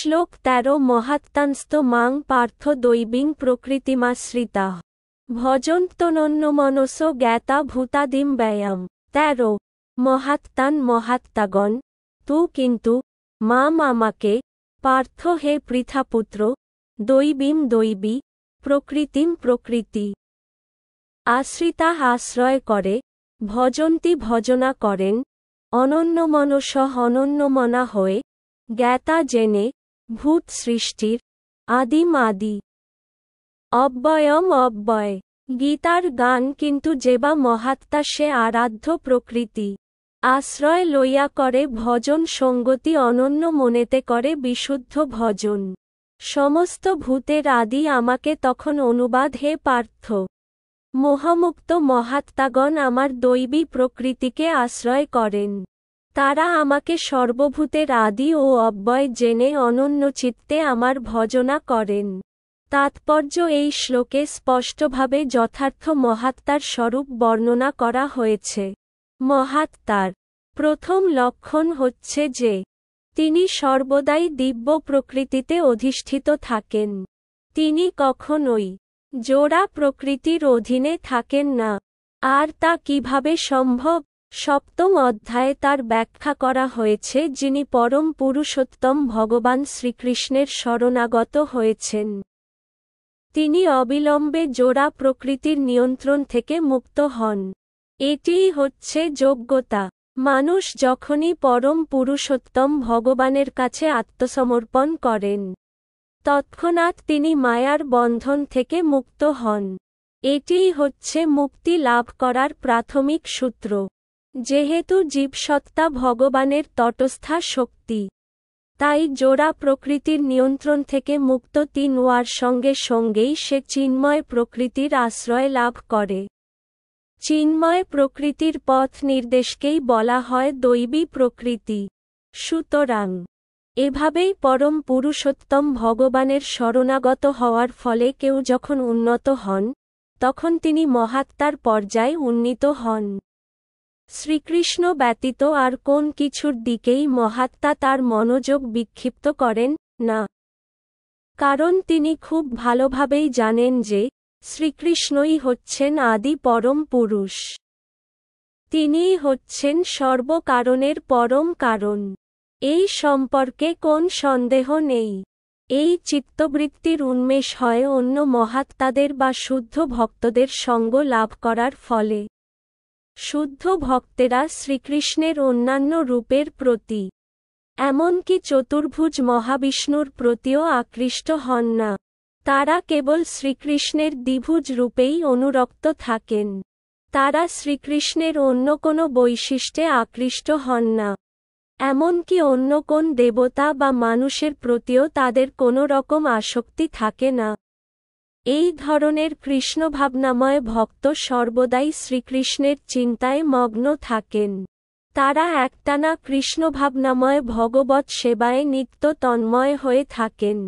শ্লোক 13 মহাত্মাংস্ত মাং পার্থ দৈবিং প্রকৃতিমাশ্রিতাঃ ভজন্তনন্যমনসো জ্ঞাতা ভূতাদিম ব্যয়াম। 13 মহাত্মান মহাত্মাগণ, তু কিন্তু, মাম আমাকে, পার্থ হে পৃথাপুত্র, দৈবীম দৈবী, প্রকৃতিম প্রকৃতি, আশ্রিতাঃ আশ্রয় করে, ভজন্তি ভজনা করেন, অনন্যমনসঃ অনন্যমনা হয়ে, জ্ঞাতা জেনে, ভূত সৃষ্টির, আদিম আদি, অব্যয়ম অব্যয়। গীতার গান কিন্তু যেবা মহাত্মা সে আরাধ্য প্রকৃতি, আশ্রয় লইয়া করে ভজন সঙ্গতি অনন্য মনেতে করে বিশুদ্ধ ভজন। সমস্ত ভূতের আদি আমাকে তখন অনুবাদ হে পার্থ। মোহমুক্ত মহাত্মাগণ আমার দৈবী প্রকৃতিকে আশ্রয় করেন। তারা আমাকে সর্বভূতের আদি ও অব্যয় জেনে অনন্য চিত্তে আমার ভজনা করেন। তাৎপর্য এই শ্লোকে স্পষ্টভাবে যথার্থ মহাত্মার স্বরূপ বর্ণনা করা হয়েছে। মহাত্মার প্রথম লক্ষণ হচ্ছে যে, তিনি সর্বদাই দিব্য প্রকৃতিতে অধিষ্ঠিত থাকেন। তিনি কখনোই জোড়া প্রকৃতির অধীনে থাকেন না। আর তা কিভাবে সম্ভব? সপ্তম অধ্যায়ে তার ব্যাখ্যা করা হয়েছে যিনি পরম পুরুষোত্তম ভগবান শ্রীকৃষ্ণের শরণাগত হয়েছেন। তিনি অবিলম্বে জোড়া প্রকৃতির নিয়ন্ত্রণ থেকে মুক্ত হন। এটিই হচ্ছে যোগ্যতা। মানুষ যখনই পরম পুরুষোত্তম ভগবানের কাছে আত্মসমর্পণ করেন, তৎক্ষণাৎ তিনি মায়ার বন্ধন থেকে মুক্ত হন। এটিই হচ্ছে মুক্তি লাভ করার প্রাথমিক সূত্র। যেহেতু জীবসত্তা ভগবানের তটস্থা শক্তি, তাই জোড়া প্রকৃতির নিয়ন্ত্রণ থেকে মুক্ত হওয়ার সঙ্গে সঙ্গেই সে চিন্ময় প্রকৃতির আশ্রয় লাভ করে। চিন্ময় প্রকৃতির পথ নির্দেশকেই বলা হয় দৈবী প্রকৃতি। সুতরাং এভাবেই পরম পুরুষোত্তম ভগবানের শরণাগত হওয়ার ফলে কেউ যখন উন্নত হন, তখন তিনি মহাত্মার পর্যায়ে উন্নীত হন। শ্রীকৃষ্ণ ব্যতীত আর কোন কিছুর দিকেই মহাত্মা তার মনোযোগ বিক্ষিপ্ত করেন না। কারণ তিনি খুব ভালোভাবেই জানেন যে, শ্রীকৃষ্ণই হচ্ছেন আদি পরম পুরুষ। তিনিই হচ্ছেন সর্বকারণের পরম কারণ। এই সম্পর্কে কোন সন্দেহ নেই। এই চিত্তবৃত্তির উন্মেষ হয় অন্য মহাত্মাদের বা শুদ্ধ ভক্তদের সঙ্গ লাভ করার ফলে। শুদ্ধ ভক্তেরা শ্রীকৃষ্ণের অন্যান্য রূপের প্রতি, এমনকি চতুর্ভুজ মহাবিষ্ণুর প্রতিও আকৃষ্ট হন না। তারা কেবল শ্রীকৃষ্ণের দ্বিভুজ রূপেই অনুরক্ত থাকেন। তারা শ্রীকৃষ্ণের অন্য কোনো বৈশিষ্ট্যে আকৃষ্ট হন না। এমনকি অন্য কোন দেবতা বা মানুষের প্রতিও তাদের কোনো রকম আসক্তি থাকে না। এই ধরনের কৃষ্ণভাবনাময় ভক্ত সর্বদাই শ্রীকৃষ্ণের চিন্তায় মগ্ন থাকেন। তারা একটানা কৃষ্ণভাবনাময় ভগবৎ সেবায় নিত্য তন্ময় হয়ে থাকেন।